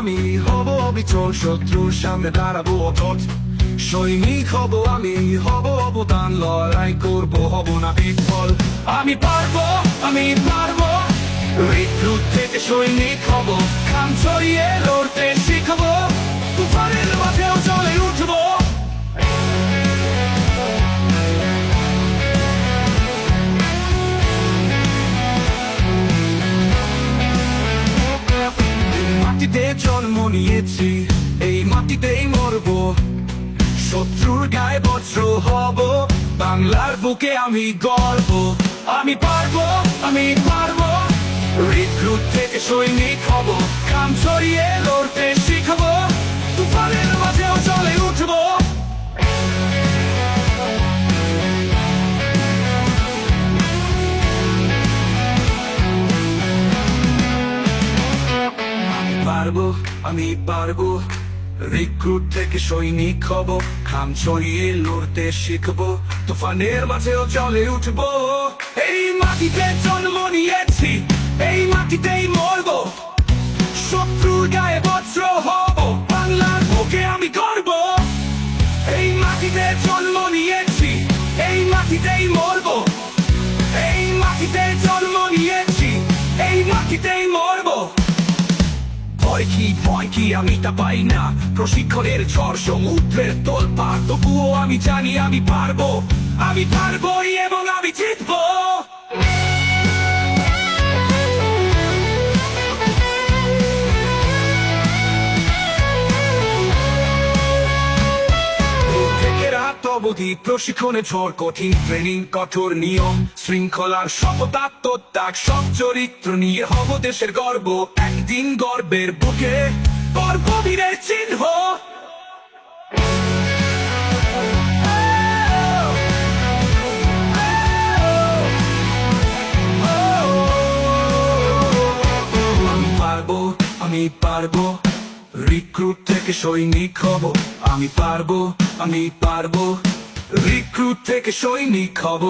আমি হব অবিচল, শত্রুর সামনে দাঁড়াবো অটট। সৈনিক হব আমি, হব অবদান, লড়াই করবো, হব না বিফল। আমি পারবো, আমি পারবো, রিক্রুট থেকে সৈনিক হব, খাম ছড়িয়ে লড়তে শিখবো, তুফানের মাঝেও চলে উঠবো। মাটিতে জন্ম নিয়েছি, এই মাটিতেই মরবো, শত্রুর গায়ে বজ্র হব, বাংলার বুকে আমি গর্ব। আমি পারবো, আমি পারবো, রিক্রুট থেকে সৈনিক হব, খাম ছড়িয়ে লড়তে শিখবো, তুফানের মাঝেও চলে উঠবো। পারবো, আমি পারবো, রিক্রুট থেকে সৈনিক হব, খাম ছড়িয়ে লড়তে শিখবো, তুফানের মাঝেও চলে উঠবো। এই মাটিতে জন্ম নিয়েছি, এই মাটিতেই মরবো, শত্রুর গায়ে বজ্র হব, বাংলার বুকে আমি গর্ব। এই মাটিতে জন্ম নিয়েছি, এই মাটিতেই মরবো, এই মাটিতে জন্ম নিয়েছি, এই মাটিতেই মরবো। ভয় কি আমি তা পাই না, প্রশিক্ষণের ঝড় সমুদ্রের তোলপাড়, তবুও আমি জানি আমি পারবো, আমি পারবো এবং আমি জিতবো। অবধি প্রশিক্ষণে ঝড়, কঠিন ট্রেনিং, কঠোর নিয়ম, শৃঙ্খলার শপথ, আত্মত্যাগ, সব চরিত্র নিয়ে হব দেশের গর্ব। একদিন গর্বের বুকে বীরের চিহ্ন। আমি পারবো, আমি পারবো, রিক্রুট থেকে সৈনিক হব, আমি পারবো, আমি পারবো, রিক্রুট থেকে সৈনিক হব।